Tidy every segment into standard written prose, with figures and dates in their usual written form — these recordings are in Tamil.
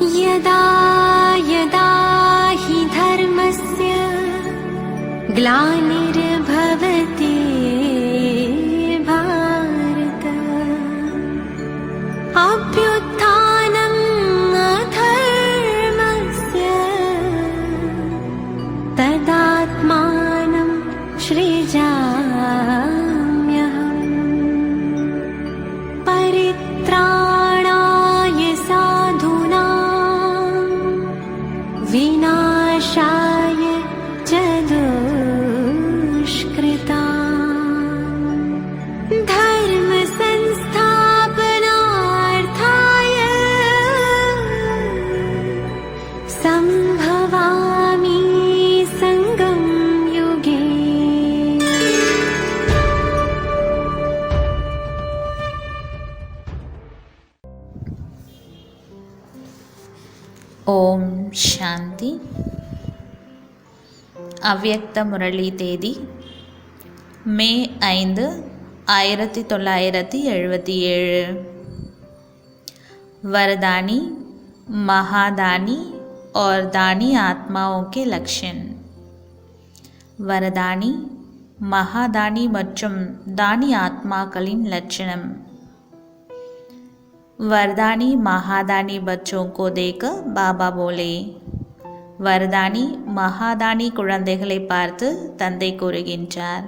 यदा यदा हि धर्मस्य ग्लानिर्भवति भारत अभ्युत्थानम् अधर्मस्य तदात्मानं सृजाम्यहम् परित्राणाय साधूनां विनाशाय च दुष्कृताम् धर्म संस्थापनार्थाय संभवामि संगम युगे। ఓం శాంతి. అవ్యక్త మురళీ తేదీ మే 5, 1977. वरदानी, महादानी और दानी आत्माओं के लक्षण. वरदानी, महादानी மற்றும் दानी आत्माக்களின் लक्षणம். वरदानी महादानी बच्चों को देखकर बाबा बोले. वरदानी महादानी குழந்தைகளை பார்த்து தந்தை கூறுகின்றார்.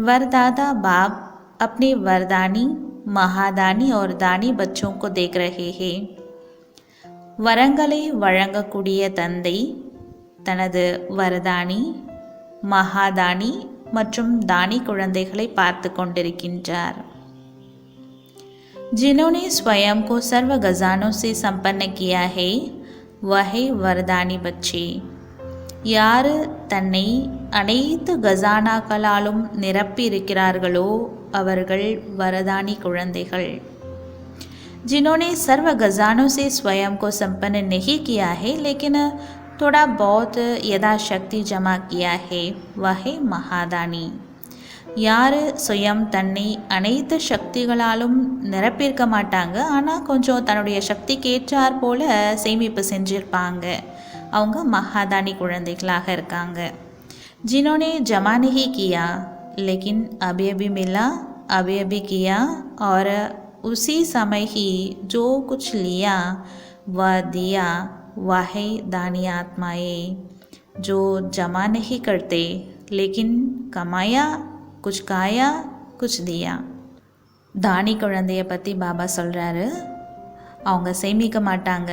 वरदादा बाप अपने वरदानी, महादानी और दानी बच्चों को देख रहे हैं. வரங்களை வழங்கக்கூடிய தந்தை தனது வரதானி, மகாதானி மற்றும் दानी குழந்தைகளை பார்த்து கொண்டிருக்கின்றார். जिन्होंने स्वयं को सर्व खजानों से संपन्न किया है वह वरदानी बच्चे. யார் தன்னை அனைத்து கஜானாக்களாலும் நிரப்பி இருக்கிறார்களோ அவர்கள் வரதானி குழந்தைகள். जिन्होंने सर्व खजानों से स्वयं को संपन्न नहीं किया है लेकिन थोड़ा बहुत यथाशक्ति जमा किया है वह महादानी. யார் சுயம் தன்னை அனைத்து சக்திகளாலும் நிரப்பியிருக்க மாட்டாங்க, ஆனால் கொஞ்சம் தன்னுடைய சக்திக்கு ஏற்றார் போல் சேமிப்பு செஞ்சுருப்பாங்க, அவங்க மகாதானி குழந்தைகளாக இருக்காங்க. जिन्होंने जमा नहीं किया लेकिन अभी अभी मिला, अभी अभी किया और उसी समय ही जो कुछ लिया वह दिया वह दानी आत्माएं. जो जमा नहीं करते लेकिन कमाया, कुछ खाया, कुछ दिया. தானி குழந்தைய பற்றி பாபா சொல்கிறாரு. அவங்க சேமிக்க மாட்டாங்க,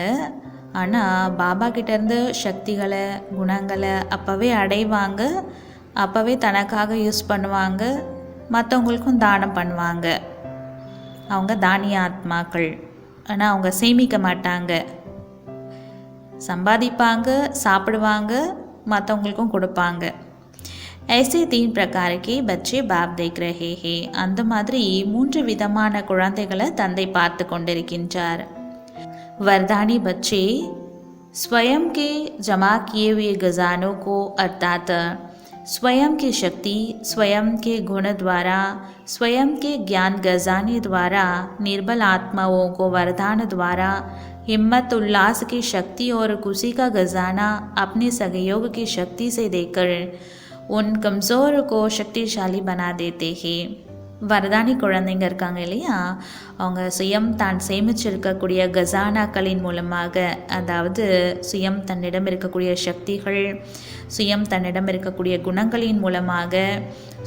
ஆனால் பாபா கிட்டேருந்து சக்திகளை, குணங்களை அப்போவே அடைவாங்க, அப்போவே தனக்காக யூஸ் பண்ணுவாங்க, மற்றவங்களுக்கும் தானம் பண்ணுவாங்க. அவங்க தானிய ஆத்மாக்கள். ஆனால் அவங்க சேமிக்க மாட்டாங்க, சம்பாதிப்பாங்க, சாப்பிடுவாங்க, மற்றவங்களுக்கும் கொடுப்பாங்க. ऐसे 3 प्रकार के बच्चे बाप देख रहे हैं. அந்த மாதிரி 3 விதமான குழந்தைகளை தந்தை பார்த்து கொண்டிருக்கின்றார். वरदानी बच्चे स्वयं के जमा किए हुए खजानों को अर्थात स्वयं की शक्ति, स्वयं के गुण द्वारा, स्वयं के ज्ञान खजाने द्वारा निर्बल आत्माओं को वरदान द्वारा हिम्मत, उल्लास की शक्ति और खुशी का खजाना अपने सहयोग की शक्ति से देकर उन कमज़ोर को शक्तिशाली बना देते हैं. வரதானி குழந்தைங்க இருக்காங்க இல்லையா, அவங்க சுயம் தான் சேமிச்சிருக்கக்கூடிய கஜானாக்களின் மூலமாக, அதாவது சுயம் தன்னிடம் இருக்கக்கூடிய சக்திகள், சுயம் தன்னிடம் இருக்கக்கூடிய குணங்களின் மூலமாக,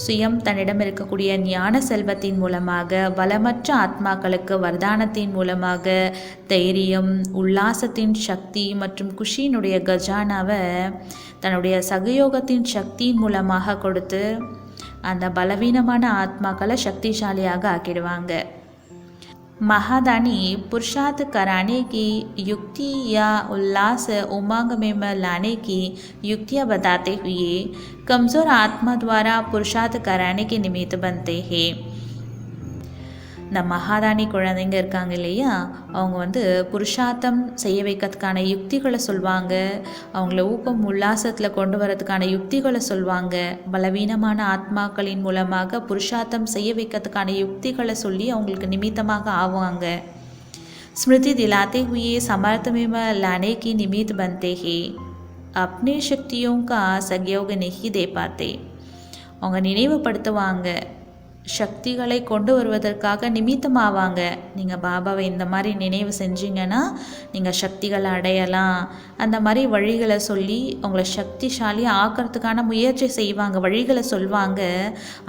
சுயம் தன்னிடம் இருக்கக்கூடிய ஞான செல்வத்தின் மூலமாக, வளமற்ற ஆத்மாக்களுக்கு வரதானத்தின் மூலமாக தைரியம், உல்லாசத்தின் சக்தி மற்றும் குஷியினுடைய கஜானாவை தன்னுடைய சகயோகத்தின் சக்தியின் மூலமாக கொடுத்து அந்த பலவீனமான ஆத்மாக்களை சக்திசாலியாக ஆக்கிடுவாங்க. महादानी पुरुषार्थ कराने की युक्ति या उल्लास उमंग में लाने की युक्तियाँ बताते हुए कमज़ोर आत्मा द्वारा पुरुषार्थ कराने के निमित्त बनते हैं. இந்த மகாதானி குழந்தைங்க இருக்காங்க இல்லையா, அவங்க புருஷார்த்தம் செய்ய வைக்கிறதுக்கான யுக்திகளை சொல்லுவாங்க, அவங்கள ஊக்கம் உல்லாசத்தில் கொண்டு வரதுக்கான யுக்திகளை சொல்லுவாங்க, பலவீனமான ஆத்மாக்களின் மூலமாக புருஷார்த்தம் செய்ய வைக்கிறதுக்கான யுக்திகளை சொல்லி அவங்களுக்கு நிமித்தமாக ஆவாங்க. स्मृति दिलाते हुए समर्थ में लाने की निमित्त बनते हैं, अपने शक्तियों का सहयोग नहीं दे पाते. அவங்க நினைவுபடுத்துவாங்க, சக்திகளை கொண்டு வருவதற்காக நிமித்தமாவாங்க. நீங்கள் பாபாவை இந்த மாதிரி நினைவு செஞ்சீங்கன்னா நீங்கள் சக்திகளை அடையலாம், அந்த மாதிரி வழிகளை சொல்லி உங்களை சக்திசாலி ஆக்கிறதுக்கான முயற்சி செய்வாங்க, வழிகளை சொல்வாங்க.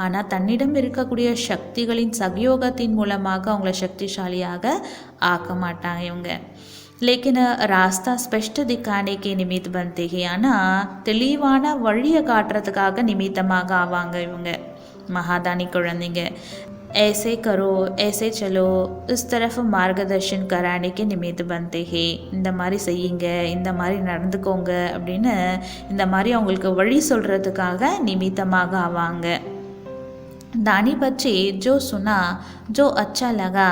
ஆனால் தன்னிடம் இருக்கக்கூடிய சக்திகளின் சகயோகத்தின் மூலமாக அவங்கள சக்திசாலியாக ஆக்க மாட்டாங்க இவங்க. लेकिन रास्ता स्पष्ट दिखाने के निमित्त बनते हैं. ஆனால் தெளிவான வழியை காட்டுறதுக்காக நிமித்தமாக ஆவாங்க இவங்க महादानी குழந்தைங்க. ऐसे करो ऐसे चलो इस तरफ मार्गदर्शन कराने के निमित्त बनते हैं. இந்த மாதிரி செய்யுங்க, இந்த மாதிரி நடந்துக்கோங்க அப்படின்னு இந்த மாதிரி அவங்களுக்கு வழி சொல்கிறதுக்காக நிமித்தமாக ஆவாங்க. दानी बच्चे जो सुना, जो अच्छा लगा,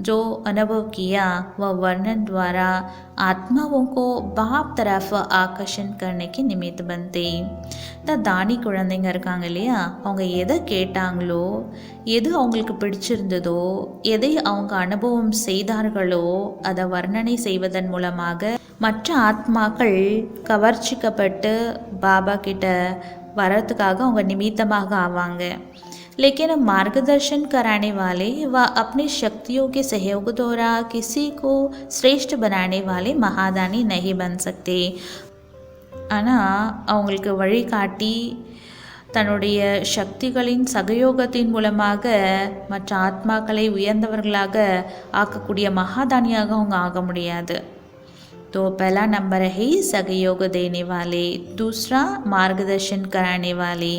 जो अनुभव किया वह वर्णन द्वारा आत्माओं को बाप तरफ आकर्षण करने के निमित्त बनते. இந்த தானி குழந்தைங்க இருக்காங்க இல்லையா, அவங்க எதை கேட்டாங்களோ, எது அவங்களுக்கு பிடிச்சிருந்ததோ, எதை அவங்க அனுபவம் செய்தார்களோ அதை வர்ணனை செய்வதன் மூலமாக மற்ற ஆத்மாக்கள் கவர்ச்சிக்கப்பட்டு பாபா கிட்ட வரத்துக்காக அவங்க நிமித்தமாக ஆவாங்க. लेकिन मार्गदर्शन कराने वाले व अपनी शक्तियों के सहयोग द्वारा किसी को श्रेष्ठ बनाने वाले महादानी नहीं बन सकते. ஆனால் அவங்களுக்கு வழிகாட்டி தன்னுடைய சக்திகளின் சகயோகத்தின் மூலமாக மற்ற ஆத்மாக்களை உயர்ந்தவர்களாக ஆக்கக்கூடிய மகாதானியாக அவங்க ஆக முடியாது. तो पहला नंबर है सहयोग देने वाले, दूसरा मार्गदर्शन कराने वाले,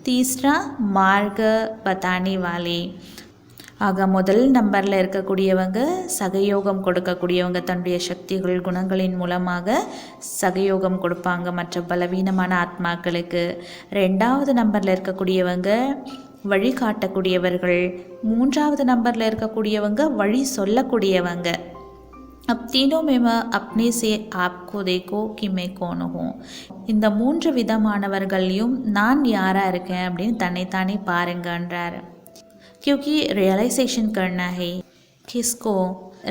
तीसरा मार्ग बताने वाले. ஆக முதல் நம்பரில் இருக்கக்கூடியவங்க சகயோகம் கொடுக்கக்கூடியவங்க, தன்னுடைய சக்திகள் குணங்களின் மூலமாக சகயோகம் கொடுப்பாங்க மற்ற பலவீனமான ஆத்மாக்களுக்கு. ரெண்டாவது நம்பரில் இருக்கக்கூடியவங்க வழிகாட்டக்கூடியவர்கள். மூன்றாவது நம்பரில் இருக்கக்கூடியவங்க வழி சொல்லக்கூடியவங்க. अब तीनों में मैं अपने से आपको देखो कि मैं कौन हूँ. இந்த மூன்று விதமானவர்களையும் நான் யாராக இருக்கேன் அப்படின்னு தன்னைத்தானே பாருங்கன்றார். क्योंकि रियलाइजेशन करना है. किसको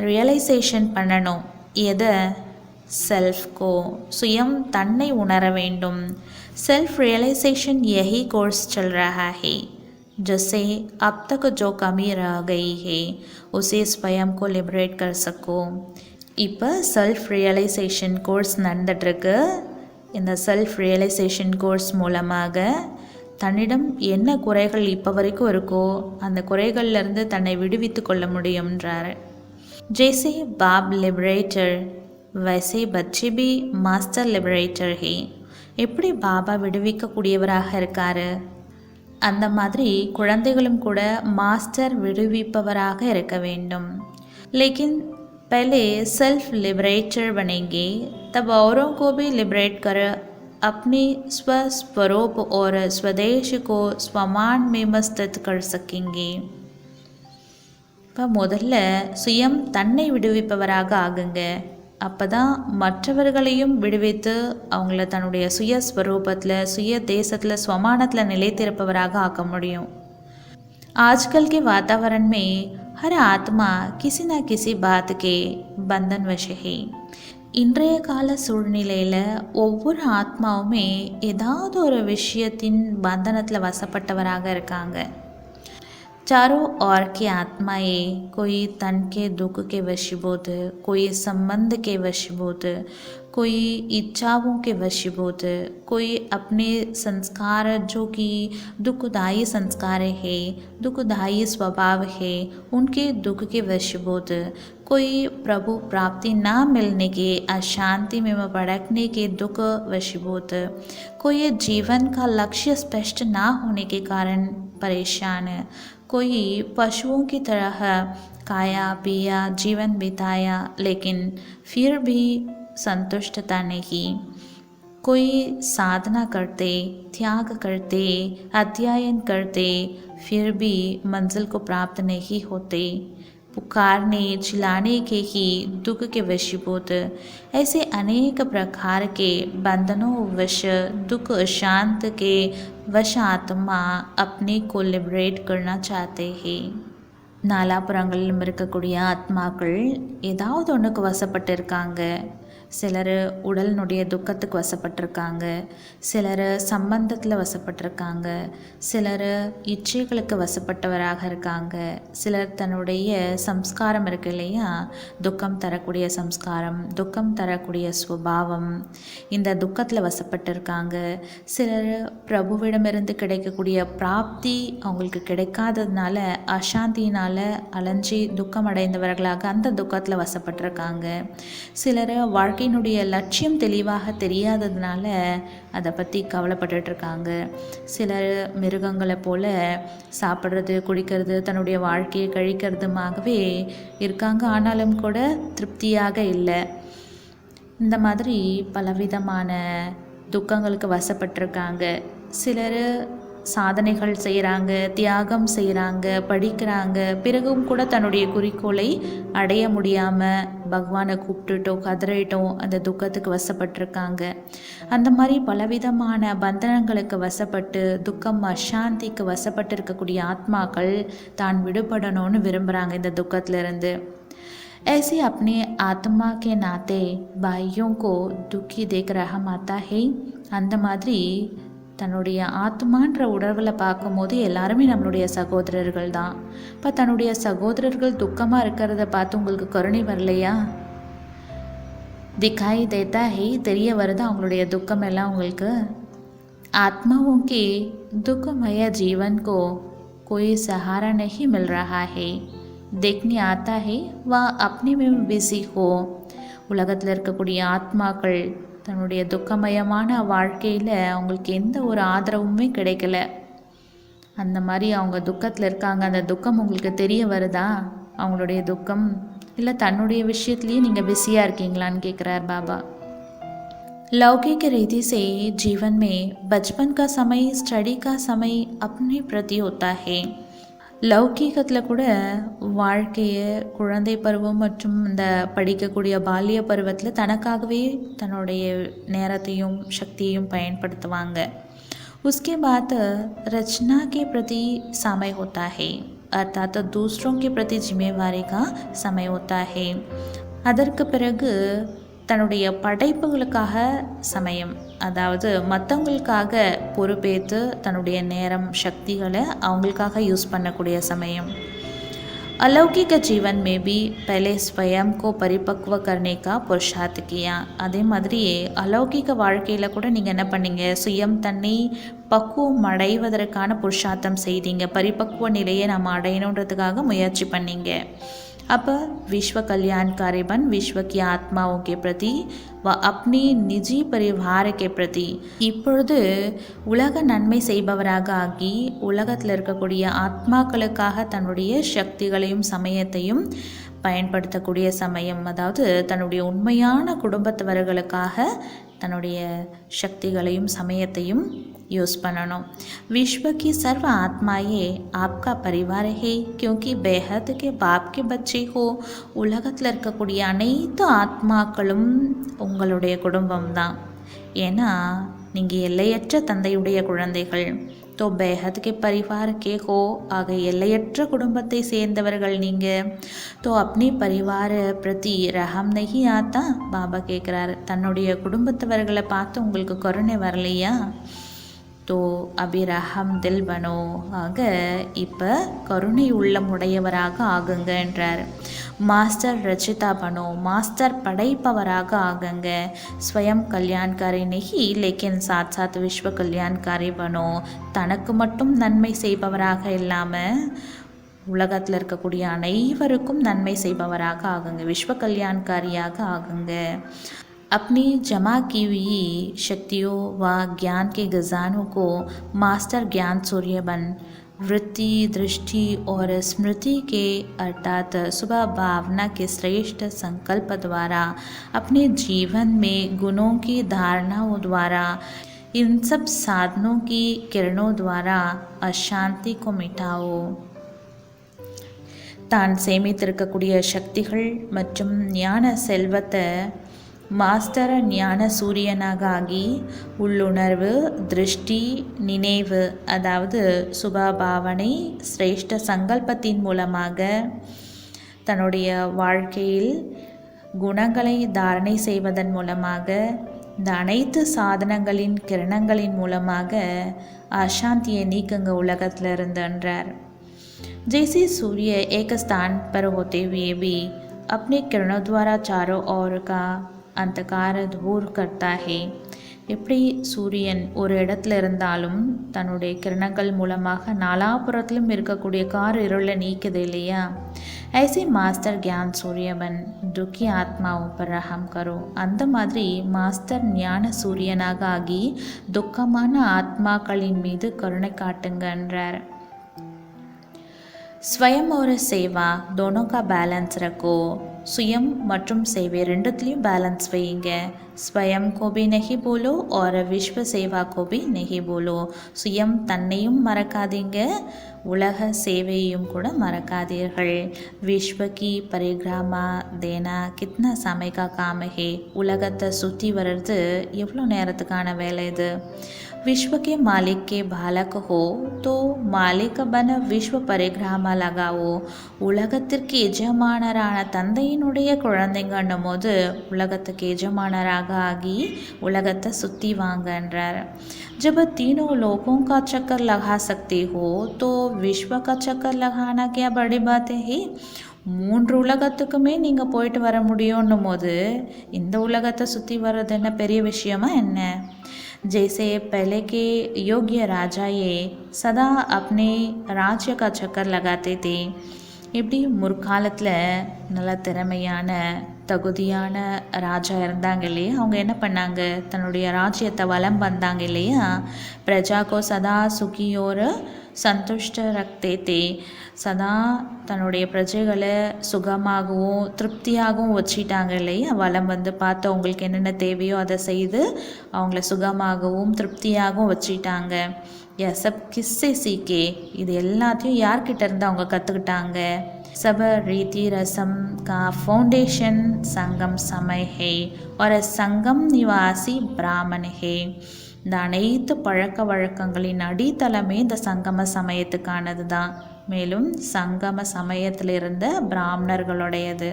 रियलाइजेशन பண்ணணும்? எதை? செல்ஃப் को. சுயம் தன்னை உணர வேண்டும். सेल्फ रियलाइजेशन यही कोर्स चल रहा है. जैसे अब तक जो कमी रह गई है उसे स्वयं को लिबरेट कर सको. இப்போ செல்ஃப் ரியலைசேஷன் கோர்ஸ் நடந்துகிட்ருக்கு. இந்த செல்ஃப் ரியலைசேஷன் கோர்ஸ் மூலமாக தன்னிடம் என்ன குறைகள் இப்போ வரைக்கும் இருக்கோ அந்த குறைகள்லேருந்து தன்னை விடுவித்து கொள்ள முடியும்ன்றார். जैसे बाप लिबरेटर वैसे बच्चे भी மாஸ்டர் லிபரேட்டர் है. எப்படி பாபா விடுவிக்கக்கூடியவராக இருக்கார், அந்த மாதிரி குழந்தைகளும் கூட மாஸ்டர் விடுவிப்பவராக இருக்க வேண்டும். लेकिन पहले सेल्फ लिबरेटर बनेंगे तब औरों को भी लिबरेट कर अपने स्वस्वरूप और स्वदेश को स्वमान में मस्तित कर सकेंगे. இப்போ முதல்ல சுயம் தன்னை விடுவிப்பவராக ஆகுங்க. அப்போ தான் மற்றவர்களையும் விடுவித்து அவங்கள தன்னுடைய சுயஸ்வரூபத்தில் சுய தேசத்தில் ஸ்வமானத்தில் நிலைத்திருப்பவராக ஆக்க முடியும். आजकल के वातावरण में हर आत्मा किसी न किसी बात के बंधन वश है. இன்றைய கால சூழ்நிலையில் ஒவ்வொரு ஆத்மாவுமே ஏதாவது ஒரு விஷயத்தின் பந்தனத்தில் வசப்பட்டவராக இருக்காங்க. चारों ओर की आत्माएं कोई तन के दुख के वशीभूत, कोई संबंध के वशीभूत, कोई इच्छाओं के वशीभूत, कोई अपने संस्कार जो कि दुखदायी संस्कार है, दुखदायी स्वभाव है, उनके दुख के वशीभूत, कोई प्रभु प्राप्ति ना मिलने के अशांति में भड़कने के दुख वशीभूत, कोई जीवन का लक्ष्य स्पष्ट ना होने के कारण परेशान, कोई पशुओं की तरह खाया पिया जीवन बिताया लेकिन फिर भी संतुष्टता नहीं, कोई साधना करते त्याग करते अध्ययन करते फिर भी मंजिल को प्राप्त नहीं होते, पुकारने चिल्लाने के ही दुख के वशीभूत. ऐसे अनेक प्रकार के बंधनों वश दुख शांत के वश आत्मा अपने को लिबरेट करना चाहते हैं. நாலாபுறங்களிலும் இருக்கக்கூடிய ஆத்மாக்கள் ஏதாவது ஒன்றுக்கு வசப்பட்டு இருக்காங்க. சிலர் உடலினுடைய துக்கத்துக்கு வசப்பட்டிருக்காங்க, சிலர் சம்பந்தத்தில் வசப்பட்டிருக்காங்க, சிலர் இச்சைகளுக்கு வசப்பட்டவராக இருக்காங்க, சிலர் தன்னுடைய சம்ஸ்காரம் இருக்கு இல்லையா, துக்கம் தரக்கூடிய சம்ஸ்காரம், துக்கம் தரக்கூடிய சுபாவம், இந்த துக்கத்தில் வசப்பட்டிருக்காங்க. சிலர் பிரபுவிடமிருந்து கிடைக்கக்கூடிய பிராப்தி அவங்களுக்கு கிடைக்காததுனால அசாந்தியினால் அலைஞ்சி துக்கம் அடைந்தவர்களாக அந்த துக்கத்தில் வசப்பட்டிருக்காங்க. சிலர் வாழ்க்கையினுடைய லட்சியம் தெளிவாக தெரியாததுனால அதை பற்றி கவலைப்பட்டுருக்காங்க. சிலர் மிருகங்களை போல் சாப்பிட்றது, குடிக்கிறது, தன்னுடைய வாழ்க்கையை கழிக்கிறதுமாகவே இருக்காங்க. ஆனாலும் கூட திருப்தியாக இல்லை. இந்த மாதிரி பலவிதமான துக்கங்களுக்கு வசப்பட்டிருக்காங்க. சிலர் சாதனைகள் செய்கிறாங்க, தியாகம் செய்கிறாங்க, படிக்கிறாங்க, பிறகும் கூட தன்னுடைய குறிக்கோளை அடைய முடியாமல் பகவானை கூப்பிட்டுட்டோ கதறிட்டோ அந்த துக்கத்துக்கு வசப்பட்டிருக்காங்க. அந்த மாதிரி பலவிதமான பந்தனங்களுக்கு வசப்பட்டு துக்கம் அசாந்திக்கு வசப்பட்டு இருக்கக்கூடிய ஆத்மாக்கள் தான் விடுபடணும்னு விரும்புகிறாங்க இந்த துக்கத்திலிருந்து. ऐसे अपने आत्मा के नाते भाइयों को दुखी देख रहा माता है. அந்த மாதிரி தன்னுடைய ஆத்மான்ற உணர்வில் பார்க்கும்போது எல்லாருமே நம்மளுடைய சகோதரர்கள் தான். இப்போ தன்னுடைய சகோதரர்கள் துக்கமாக இருக்கிறத பார்த்து உங்களுக்கு கருணை வரலையா? திக்காய் தேத்தா ஹே, தெரிய வருது அவங்களுடைய துக்கம் எல்லாம் உங்களுக்கு. आत्माओं के दुखमय जीवन को कोई सहारा नहीं मिल रहा है. देखने आता है वह अपने में बिजी हो. உலகத்தில் இருக்கக்கூடிய ஆத்மாக்கள் தன்னுடைய துக்கமயமான வாழ்க்கையில் அவங்களுக்கு எந்த ஒரு ஆதரவுமே கிடைக்கல. அந்த மாதிரி அவங்க துக்கத்தில் இருக்காங்க. அந்த துக்கம் உங்களுக்கு தெரிய வருதா அவங்களுடைய துக்கம்? இல்லை தன்னுடைய விஷயத்துலேயே நீங்கள் பிஸியாக இருக்கீங்களான்னு கேட்குறார் பாபா. लौकिक रीति से जीवन में बचपन का समय, स्टडी का समय अपने प्रति होता है. லௌகீகத்தில் கூட வாழ்க்கையை குழந்தை பருவம் மற்றும் இந்த படிக்கக்கூடிய பால்ய பருவத்தில் தனக்காகவே தன்னுடைய நேரத்தையும் சக்தியையும் பயன்படுத்துவாங்க. उसके बाद रचना के प्रति समय होता है, अर्थात दूसरों के प्रति जिम्मेवारी का समय होता है. அதற்கு பிறகு தன்னுடைய படைப்புகளுக்காக சமயம், அதாவது மற்றவங்களுக்காக பொறுப்பேற்று தன்னுடைய நேரம் சக்திகளை அவங்களுக்காக யூஸ் பண்ணக்கூடிய சமயம். अलौकिक जीवन में भी पहले स्वयं को परिपक्व करने का पुरुषार्थ किया. அதே மாதிரி அலௌகிக வாழ்க்கையில் கூட நீங்கள் என்ன பண்ணீங்க? சுயம் தன்னை பக்குவம் அடைவதற்கான புருஷார்த்தம் செய்தீங்க. பரிபக்குவ நிலையை நம்ம அடையணுன்றதுக்காக முயற்சி பண்ணீங்க. अब विश्व कल्याणकारी बन विश्व की आत्माओं के प्रति व अपनी निजी परिवार के प्रति இப்பொழுது உலக நன்மை செய்பவராக ஆகி உலகத்தில் இருக்கக்கூடிய ஆத்மாக்களுக்காக தன்னுடைய சக்திகளையும் சமயத்தையும் பயன்படுத்தக்கூடிய சமயம். அதாவது தன்னுடைய உண்மையான குடும்பத்தவர்களுக்காக தன்னுடைய சக்திகளையும் சமயத்தையும் यूज़ பண்ணணும். विश्व की सर्व आत्माएं आपका परिवार है क्योंकि बेहद के बाप के बच्चे हो. உலகத்தில் இருக்கக்கூடிய அனைத்து ஆத்மாக்களும் உங்களுடைய குடும்பம் தான். ஏன்னா நீங்கள் எல்லையற்ற தந்தையுடைய குழந்தைகள். तो बेहद के परिवार के हो, ஆக எல்லையற்ற குடும்பத்தை சேர்ந்தவர்கள் நீங்கள். तो अपने परिवार प्रति रहम नहीं आता. பாபா கேட்குறாரு, தன்னுடைய குடும்பத்தவர்களை பார்த்து உங்களுக்கு கருணை வரலையா? तो अभी रहम दिल बनो, ஆக இப்போ கருணை உள்ளமுடையவராக ஆகுங்க என்றார். மாஸ்டர் ரச்சிதா பனோ, மாஸ்டர் படைப்பவராக ஆகுங்க. ஸ்வயம் கல்யாண்காரி நெஹி லேக்கின் சாத் சாத் விஸ்வ கல்யாண்காரி பனோ, தனக்கு மட்டும் நன்மை செய்பவராக இல்லாமல் உலகத்தில் இருக்கக்கூடிய அனைவருக்கும் நன்மை செய்பவராக ஆகுங்க. விஸ்வ கல்யாண்காரியாக ஆகுங்க. अपनी जमा की हुई शक्तियों व ज्ञान के खजानों को मास्टर ज्ञान सूर्य बन वृत्ति, दृष्टि और स्मृति के अर्थात सुबह भावना के श्रेष्ठ संकल्प द्वारा अपने जीवन में गुणों की धारणाओं द्वारा इन सब साधनों की किरणों द्वारा अशांति को मिटाओ. தான் சேமித்திருக்கக்கூடிய சக்திகள் மற்றும் ஞான செல்வத்தை மாஸ்டர் ஞான சூரியனாக ஆகி உள்ளுணர்வு, திருஷ்டி, நினைவு, அதாவது சுபபாவனை, சிரேஷ்ட சங்கல்பத்தின் மூலமாக தன்னுடைய வாழ்க்கையில் குணங்களை தாரணை செய்வதன் மூலமாக இந்த அனைத்து சாதனங்களின் கிரணங்களின் மூலமாக அசாந்தியை நீக்குங்க உலகத்தில் இருந்துன்றார். जैसे सूर्य एक स्थान पर होते हुए भी अपने किरणों द्वारा चारों ओर का अंधकार दूर करता है. எப்படி சூரியன் ஒரு இடத்துல இருந்தாலும் தன்னுடைய கிரணங்கள் மூலமாக நாலாபுரத்திலும் இருக்கக்கூடிய இருளை நீக்குது இல்லையா? ऐसे மாஸ்டர் ज्ञान सूर्यबन दुखी ஆத்மாவும் पर रहम करो. அந்த மாதிரி மாஸ்டர் ஞான சூரியனாக ஆகி துக்கமான ஆத்மாக்களின் மீது கருணை காட்டுங்கன்றார். स्वयं और सेवा दोनों का बैलेंस रखो. स्वयं மற்றும் சேவை ரெண்டுத்துலேயும் பேலன்ஸ் வைங்க. स्वयं को भी नहीं बोलो और विश्व सेवा को भी नहीं बोलो. சுயம் தன்னையும் மறக்காதீங்க, உலக சேவையையும் கூட மறக்காதீர்கள். विश्व की परिक्रमा देना कितना समय का काम है. உலகத்தை சுற்றி வர்றது எவ்வளோ நேரத்துக்கான வேலை இது? विश्व के मालिक के बालक हो तो मालिक बन विश्व परिक्रमा लगाओ. உலகத்திற்கு எஜமானரான தந்தையினுடைய குழந்தைங்கன்னும் போது உலகத்துக்கு எஜமானராக ஆகி உலகத்தை சுற்றி வாங்கன்றார். जब तीनों लोगों का चक्कर लगा सकते हो तो विश्व का चक्कर लगाना क्या बड़ी बात है. மூன்று உலகத்துக்குமே நீங்கள் போயிட்டு வர முடியும்னும் போது இந்த உலகத்தை சுற்றி வர்றது என்ன பெரிய விஷயமா என்ன? जैसे पहले के योग्य राजा ये सदा अपने राज्य का चक्कर लगाते थे. இப்படி முற்காலத்தில் நல்ல திறமையான தகுதியான ராஜா இருந்தாங்க இல்லையா? அவங்க என்ன பண்ணாங்க? தன்னுடைய ராஜ்யத்தை வலம் வந்தாங்க இல்லையா? பிரஜாக்கோ சதா சுகியோர சந்துஷ்ட ரக்தே தே. சதா தன்னுடைய பிரஜைகளை சுகமாகவும் திருப்தியாகவும் வச்சிட்டாங்க இல்லையா? வலம் வந்து பார்த்து அவங்களுக்கு என்னென்ன தேவையோ அதை செய்து அவங்கள சுகமாகவும் திருப்தியாகவும் வச்சிட்டாங்க. சப் கிஸ்ஸே சீக்கே. இது எல்லாத்தையும் யார்கிட்ட இருந்து அவங்க கற்றுக்கிட்டாங்க? सब रीति रसम का फाउंडेशन संगम समय है और संगम निवासी ब्राह्मण है. இந்த அனைத்து பழக்க வழக்கங்களின் அடித்தளமே இந்த சங்கம சமயத்துக்கானது தான். மேலும் சங்கம சமயத்தில் இருந்த பிராமணர்களுடையது.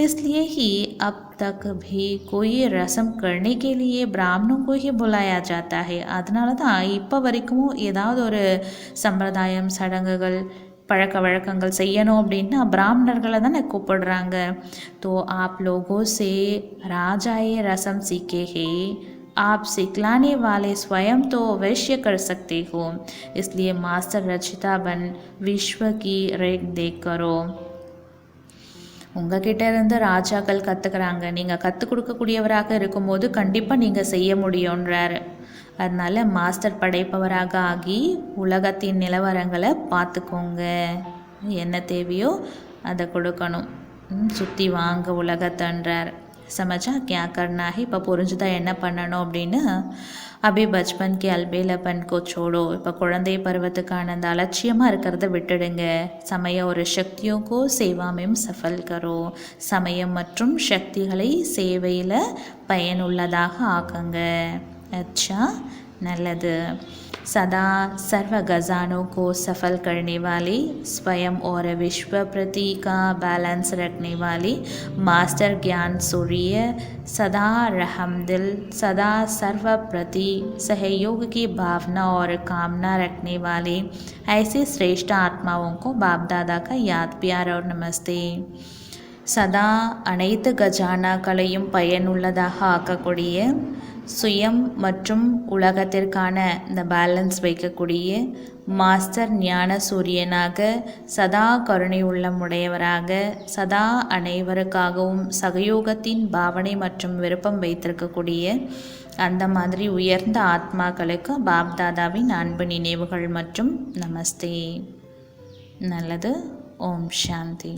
इसलिए ही अब तक भी कोई रस्म करने के लिए ब्राह्मणों को ही बुलाया जाता है. அதனால தான் இப்போ வரைக்கும் ஏதாவது ஒரு சம்பிரதாயம், சடங்குகள், பழக்க வழக்கங்கள் செய்யணும் அப்படின்னா பிராமணர்களை தானே கூப்பிடுறாங்க. तो आप लोगों से राजाए रस्म सीखे हैं. आप सिखलाने वाले स्वयं तो अवश्य कर सकते हो. इसलिए मास्टर रचिता बन विश्व की रेख देख करो. உங்ககிட்ட இருந்து ராஜாக்கள் கற்றுக்கிறாங்க, நீங்கள் கற்றுக் கொடுக்கக்கூடியவராக இருக்கும்போது கண்டிப்பாக நீங்கள் செய்ய முடியுன்றார். அதனால் மாஸ்டர் படைப்பவராக ஆகி உலகத்தின் நிலவரங்களை பார்த்துக்கோங்க. என்ன தேவையோ அதை கொடுக்கணும், சுற்றி வாங்க உலகத்தன்றார். சமஜா கியா கர்னா ஹி. இப்போ புரிஞ்சுதா என்ன பண்ணணும் அப்படின்னு? அபி பச்பன் கே அல்பேலப்பன் கோ சோடோ. இப்போ குழந்தை பருவத்துக்கான அந்த அலட்சியமாக இருக்கிறத விட்டுடுங்க. சமய ஒரு சக்தியோக்கோ சேவாமையும் சஃபல் கரோ. சமயம் மற்றும் சக்திகளை சேவையில் பயனுள்ளதாக ஆக்குங்க. अच्छा, நல்லது. सदा सर्व गजानों को सफल करने वाली, स्वयं और विश्व प्रति का बैलेंस रखने वाली मास्टर ज्ञान सूर्य, सदा रहमदिल, सदा सर्व प्रति सहयोग की भावना और कामना रखने वाली ऐसे श्रेष्ठ आत्माओं को बाप दादा का याद प्यार और नमस्ते. சதா அனைத்து கஜானாக்களையும் பயனுள்ளதாக ஆக்கக்கூடிய, சுயம் மற்றும் உலகத்திற்கான இந்த பேலன்ஸ் வைக்கக்கூடிய மாஸ்டர் ஞான சூரியனாக, சதா கருணை உள்ளமுடையவராக, சதா அனைவருக்காகவும் சகயோகத்தின் பாவனை மற்றும் விருப்பம் வைத்திருக்கக்கூடிய அந்த மாதிரி உயர்ந்த ஆத்மாக்களுக்கு பாப்தாதாவின் அன்பு நினைவுகள் மற்றும் நமஸ்தே. நல்லது. ஓம் சாந்தி.